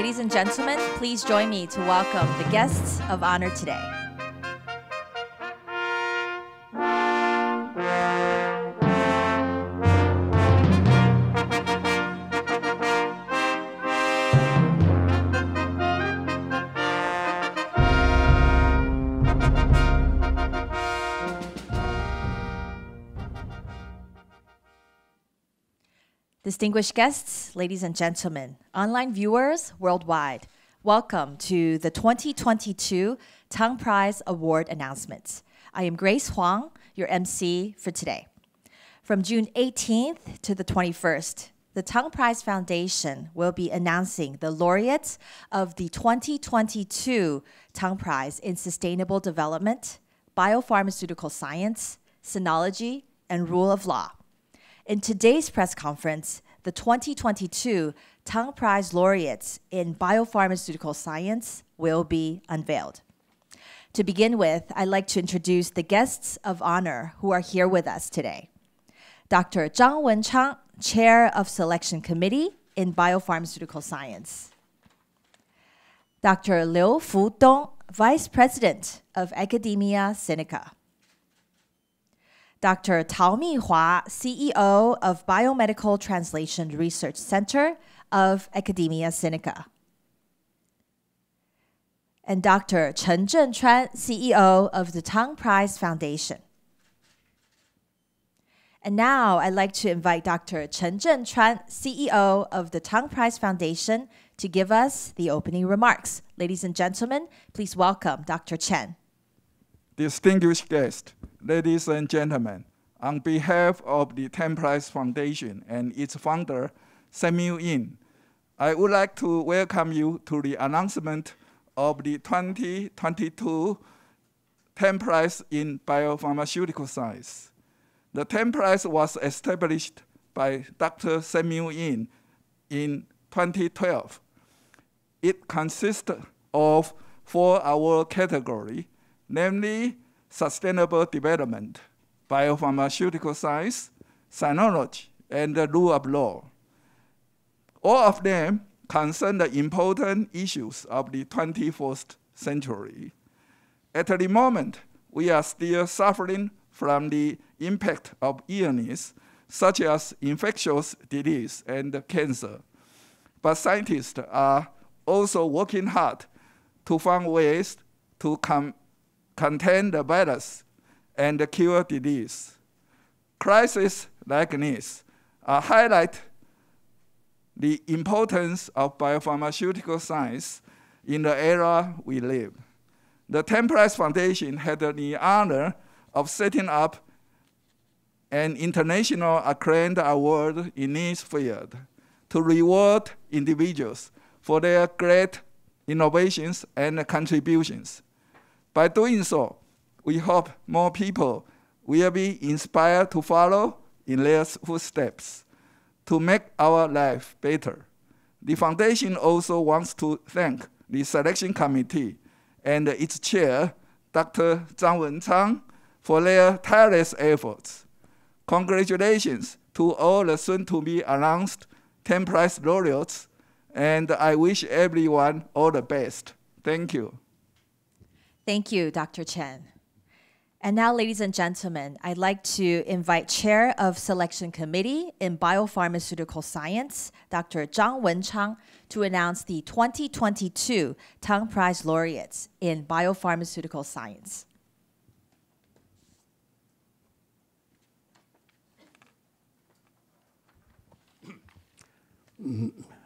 Ladies and gentlemen, please join me to welcome the guests of honor today. Distinguished guests, ladies and gentlemen, online viewers worldwide, welcome to the 2022 Tang Prize Award announcements. I am Grace Huang, your MC for today. From June 18th to the 21st, the Tang Prize Foundation will be announcing the laureates of the 2022 Tang Prize in Sustainable Development, Biopharmaceutical Science, Sinology, and Rule of Law. In today's press conference, the 2022 Tang Prize laureates in biopharmaceutical science will be unveiled. To begin with, I'd like to introduce the guests of honor who are here with us today. Dr. Zhang Wenchang, Chair of Selection Committee in Biopharmaceutical Science. Dr. Liu Fudong, Vice President of Academia Sinica. Dr. Tao Mihua, CEO of Biomedical Translation Research Center of Academia Sinica. And Dr. Chen Zhenchuan, CEO of the Tang Prize Foundation. And now I'd like to invite Dr. Chen Zhenchuan, CEO of the Tang Prize Foundation, to give us the opening remarks. Ladies and gentlemen, please welcome Dr. Chen. Distinguished guests, ladies and gentlemen, on behalf of the Tang Prize Foundation and its founder, Samuel Yin, I would like to welcome you to the announcement of the 2022 Tang Prize in Biopharmaceutical Science. The Tang Prize was established by Dr. Samuel Yin in 2012. It consists of 4 award categories, namely sustainable development, biopharmaceutical science, sinology, and the rule of law. All of them concern the important issues of the 21st century. At the moment, we are still suffering from the impact of illness, such as infectious disease and cancer. But scientists are also working hard to find ways to contain the virus and cure disease. Crises like this highlight the importance of biopharmaceutical science in the era we live. The Tang Prize Foundation had the honor of setting up an international acclaimed award in this field to reward individuals for their great innovations and contributions. By doing so, we hope more people will be inspired to follow in their footsteps to make our life better. The foundation also wants to thank the selection committee and its chair, Dr. Zhang Wenchang, for their tireless efforts. Congratulations to all the soon-to-be announced Tang Prize laureates, and I wish everyone all the best. Thank you. Thank you, Dr. Chen. And now, ladies and gentlemen, I'd like to invite Chair of Selection Committee in Biopharmaceutical Science, Dr. Zhang Wenchang, to announce the 2022 Tang Prize laureates in Biopharmaceutical Science.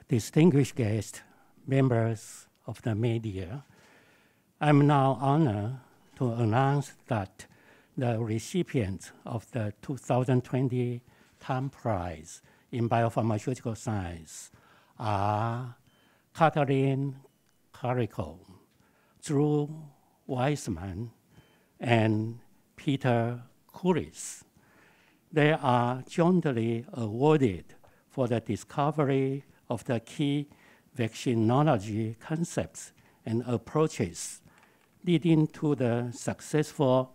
Distinguished guests, members of the media, I'm now honored to announce that the recipients of the 2020 Tang Prize in Biopharmaceutical Science are Kathleen Carico, Drew Weissman, and Peter Kulis. They are jointly awarded for the discovery of the key vaccinology concepts and approaches leading to the successful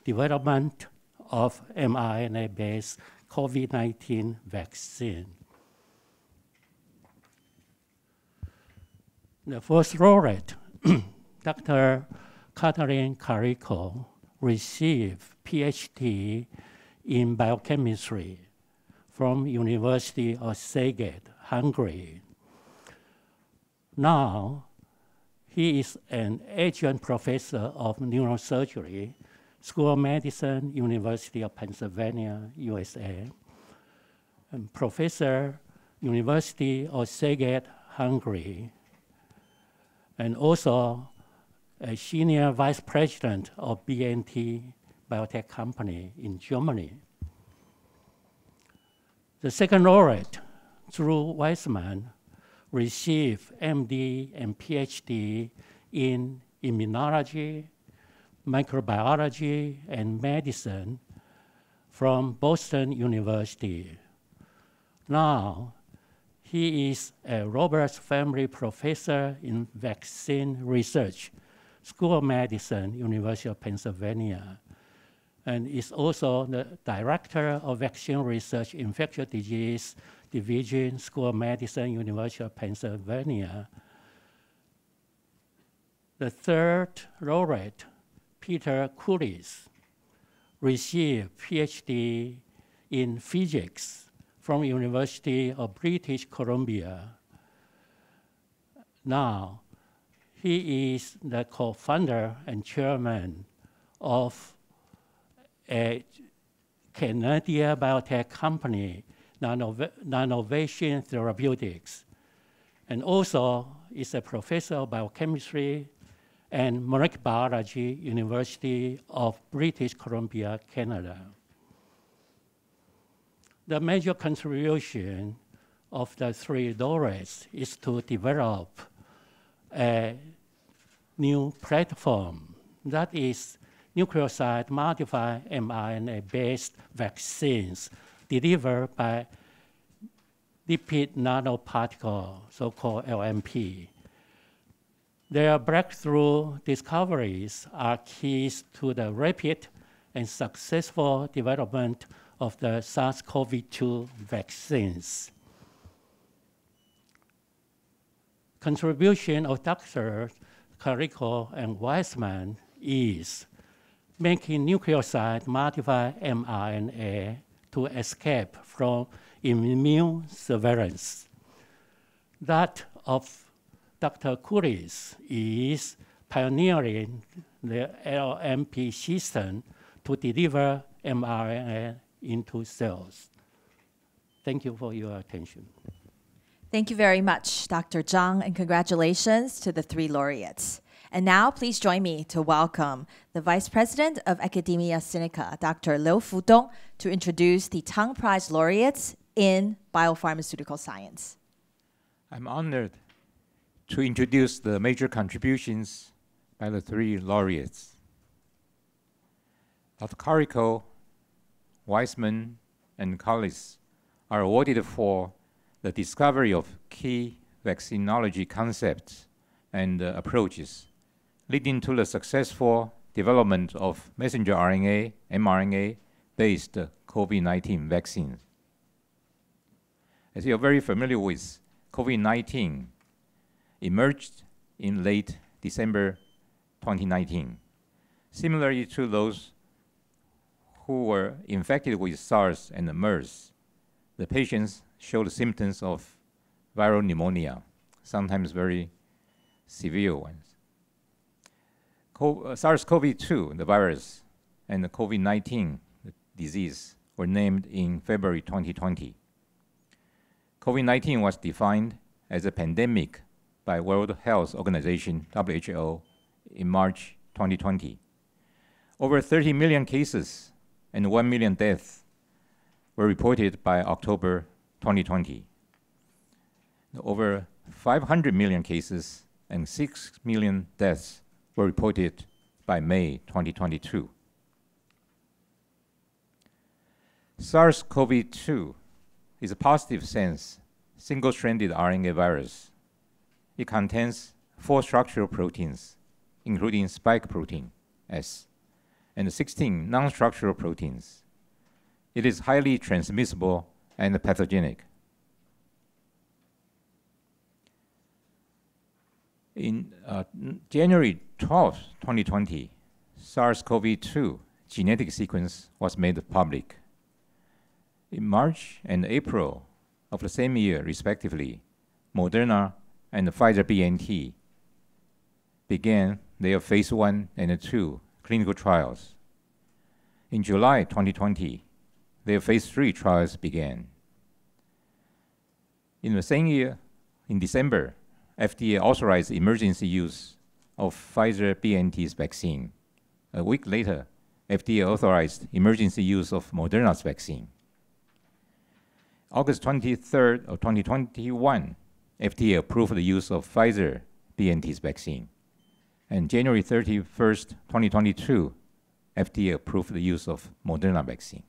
development of mRNA-based COVID-19 vaccine. The first laureate, Dr. Catherine Carico, received PhD in biochemistry from University of Szeged, Hungary. Now, he is an adjunct professor of neurosurgery, School of Medicine, University of Pennsylvania, USA, and professor, University of Szeged, Hungary, and also a senior vice president of BNT biotech company in Germany. The second laureate, Drew Weissman, received MD and PhD in immunology, microbiology, and medicine from Boston University. Now, he is a Roberts Family Professor in Vaccine Research, School of Medicine, University of Pennsylvania, and is also the Director of Vaccine Research, Infectious Disease Division, School of Medicine, University of Pennsylvania. The third laureate, Peter Kulis, received PhD in physics from University of British Columbia. Now, he is the co-founder and chairman of a Canadian biotech company, Nanovation Therapeutics, and also is a professor of biochemistry and molecular biology, University of British Columbia, Canada. The major contribution of the three laureates is to develop a new platform that is nucleoside modified mRNA-based vaccines delivered by lipid nanoparticle, so-called LNP. Their breakthrough discoveries are keys to the rapid and successful development of the SARS-CoV-2 vaccines. Contribution of Dr. Carico and Weissman is making nucleoside modified mRNA to escape from immune surveillance. That of Dr. Kulis is pioneering the LNP system to deliver mRNA into cells. Thank you for your attention. Thank you very much, Dr. Zhang, and congratulations to the three laureates. And now, please join me to welcome the Vice President of Academia Sinica, Dr. Liu Fudong, to introduce the Tang Prize laureates in biopharmaceutical science. I'm honored to introduce the major contributions by the three laureates. Dr. Carico, Weissman, and Kulis are awarded for the discovery of key vaccinology concepts and approaches, leading to the successful development of messenger RNA, mRNA-based COVID-19 vaccines. As you're very familiar with, COVID-19 emerged in late December 2019. Similarly to those who were infected with SARS and MERS, the patients showed symptoms of viral pneumonia, sometimes very severe ones. SARS-CoV-2, the virus, and the COVID-19 disease were named in February 2020. COVID-19 was defined as a pandemic by World Health Organization, WHO, in March 2020. Over 30 million cases and 1 million deaths were reported by October 2020. Over 500 million cases and 6 million deaths were reported by May 2022. SARS-CoV-2 is a positive sense single-stranded RNA virus. It contains 4 structural proteins, including spike protein, S, and 16 non-structural proteins. It is highly transmissible and pathogenic. In January 12, 2020, SARS-CoV-2 genetic sequence was made public. In March and April of the same year, respectively, Moderna and Pfizer BNT began their phase 1 and 2 clinical trials. In July 2020, their phase 3 trials began. In the same year, in December, FDA authorized emergency use of Pfizer BNT's vaccine. A week later, FDA authorized emergency use of Moderna's vaccine. August 23rd of 2021, FDA approved the use of Pfizer BNT's vaccine. And January 31st, 2022, FDA approved the use of Moderna vaccine.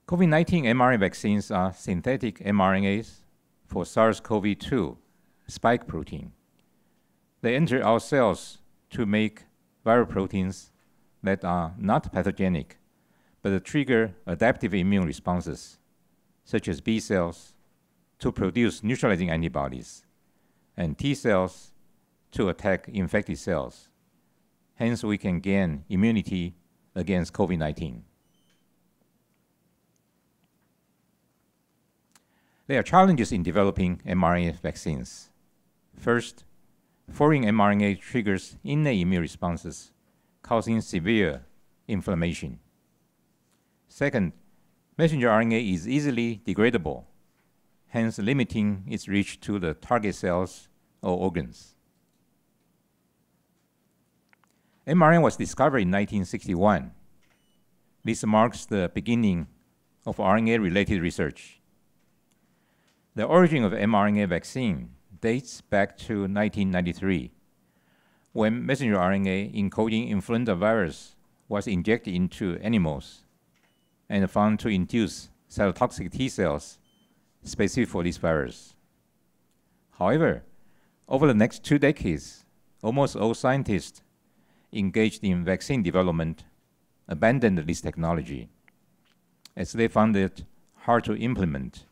COVID-19 mRNA vaccines are synthetic mRNAs for SARS-CoV-2 spike protein. They enter our cells to make viral proteins that are not pathogenic, but trigger adaptive immune responses, such as B cells to produce neutralizing antibodies, and T cells to attack infected cells. Hence, we can gain immunity against COVID-19. There are challenges in developing mRNA vaccines. First, foreign mRNA triggers innate immune responses, causing severe inflammation. Second, messenger RNA is easily degradable, hence limiting its reach to the target cells or organs. mRNA was discovered in 1961. This marks the beginning of RNA-related research. The origin of mRNA vaccine dates back to 1993, when messenger RNA encoding influenza virus was injected into animals and found to induce cytotoxic T cells specific for this virus. However, over the next 2 decades, almost all scientists engaged in vaccine development abandoned this technology, as they found it hard to implement,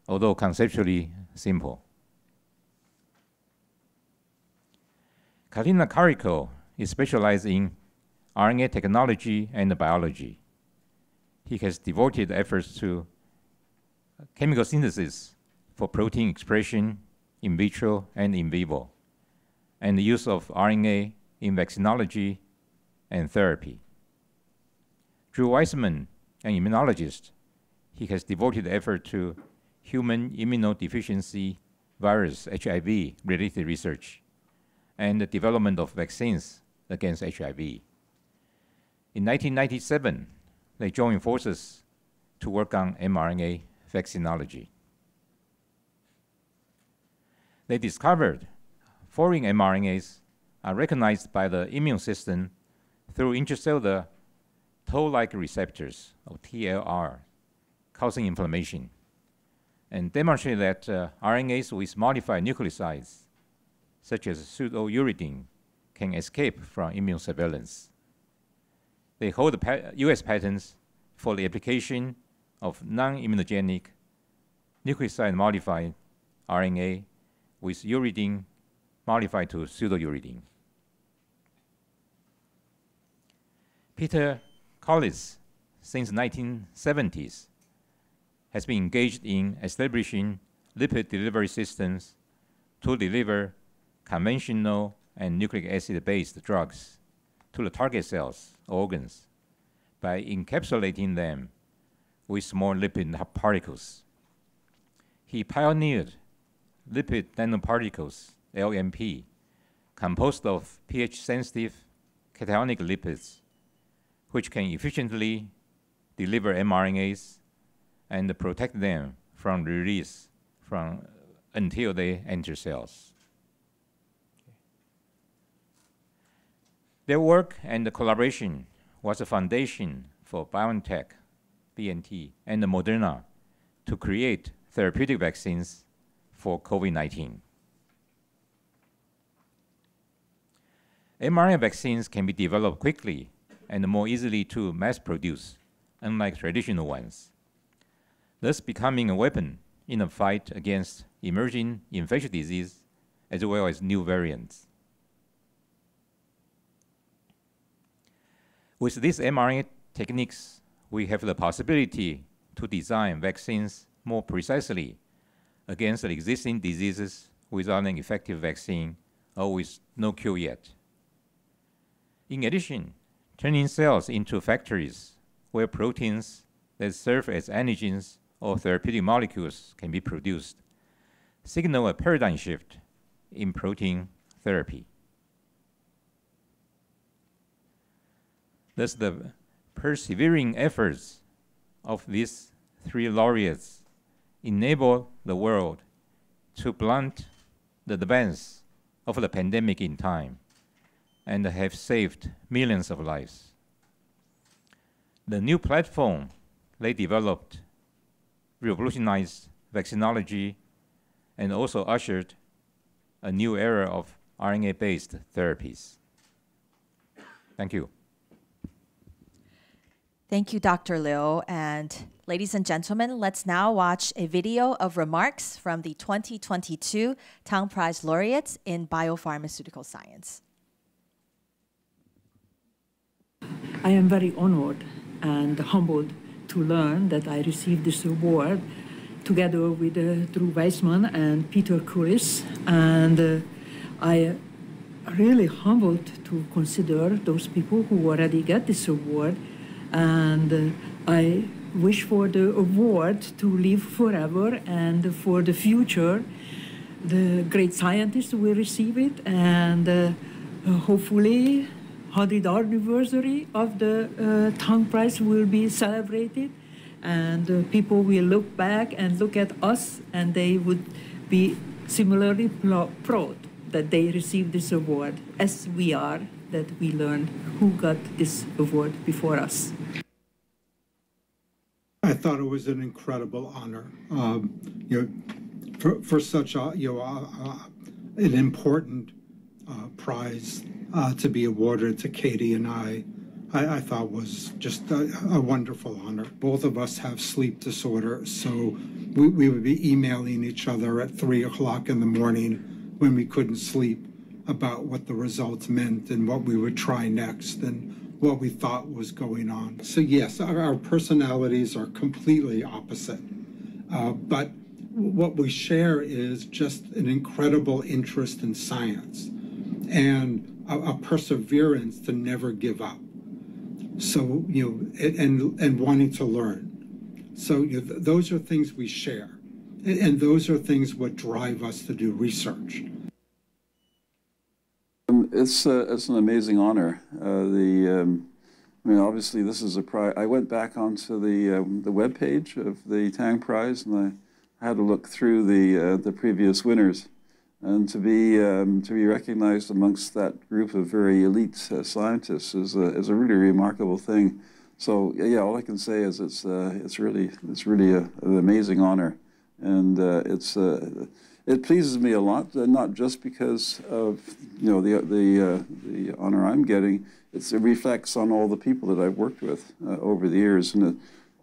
although conceptually simple. Katina Karikó is specialized in RNA technology and biology. He has devoted efforts to chemical synthesis for protein expression in vitro and in vivo, and the use of RNA in vaccinology and therapy. Drew Weissman, an immunologist, he has devoted effort to human immunodeficiency virus, HIV-related research, and the development of vaccines against HIV. In 1997, they joined forces to work on mRNA vaccinology. They discovered foreign mRNAs are recognized by the immune system through intracellular toll-like receptors, or TLR, causing inflammation, and demonstrate that RNAs with modified nucleosides, such as pseudouridine, can escape from immune surveillance. They hold US patents for the application of non-immunogenic nucleoside-modified RNA with uridine modified to pseudouridine. Peter Collis, since 1970s, has been engaged in establishing lipid delivery systems to deliver conventional and nucleic acid-based drugs to the target cells or organs by encapsulating them with small lipid particles. He pioneered lipid nanoparticles, LNP, composed of pH-sensitive cationic lipids, which can efficiently deliver mRNAs and protect them from release until they enter cells. Their work and the collaboration was a foundation for BioNTech, BNT, and Moderna to create therapeutic vaccines for COVID-19. mRNA vaccines can be developed quickly and more easily to mass produce, unlike traditional ones, thus becoming a weapon in the fight against emerging infectious disease as well as new variants. With these mRNA techniques, we have the possibility to design vaccines more precisely against the existing diseases without an effective vaccine or with no cure yet. In addition, turning cells into factories where proteins that serve as antigens or therapeutic molecules can be produced signal a paradigm shift in protein therapy. Thus, the persevering efforts of these three laureates enable the world to blunt the advance of the pandemic in time and have saved millions of lives. The new platform they developed revolutionized vaccinology and also ushered a new era of RNA-based therapies. Thank you. Thank you, Dr. Liu. And ladies and gentlemen, let's now watch a video of remarks from the 2022 Tang Prize laureates in biopharmaceutical science. I am very honored and humbled to learn that I received this award together with Drew Weissman and Peter Kulis. And I really humbled to consider those people who already get this award. And I wish for the award to live forever and for the future. The great scientists will receive it, and hopefully 100th anniversary of the Tang Prize will be celebrated, and people will look back and look at us, and they would be similarly proud that they received this award, as we are, that we learned who got this award before us. I thought it was an incredible honor, for such a, an important prize to be awarded to Katie and I thought was just a wonderful honor. Both of us have sleep disorder, so we would be emailing each other at 3 o'clock in the morning when we couldn't sleep about what the results meant and what we would try next and what we thought was going on. So yes, our personalities are completely opposite, but what we share is just an incredible interest in science and a perseverance to never give up. So, and wanting to learn. So those are things we share. And those are things what drive us to do research. It's an amazing honor. I mean, obviously, this is a prize. I went back onto the web page of the Tang Prize, and I had to look through the previous winners, and to be recognized amongst that group of very elite scientists is a really remarkable thing. So yeah, all I can say is it's really an amazing honor, and it pleases me a lot, not just because of the honor I'm getting. It reflects on all the people that I've worked with over the years, and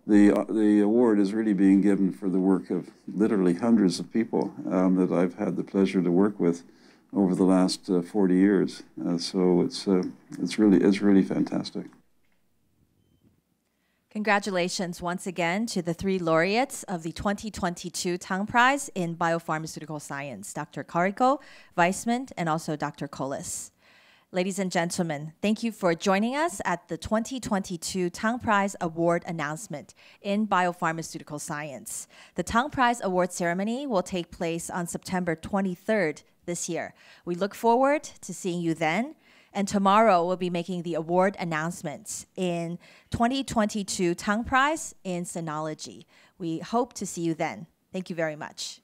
the award is really being given for the work of literally hundreds of people that I've had the pleasure to work with over the last 40 years. So it's really fantastic. Congratulations once again to the three laureates of the 2022 Tang Prize in Biopharmaceutical Science, Dr. Kariko, Weissman, and also Dr. Kolis. Ladies and gentlemen, thank you for joining us at the 2022 Tang Prize Award announcement in Biopharmaceutical Science. The Tang Prize Award ceremony will take place on September 23rd this year. We look forward to seeing you then. And tomorrow we'll be making the award announcements in 2022 Tang Prize in Sinology. We hope to see you then. Thank you very much.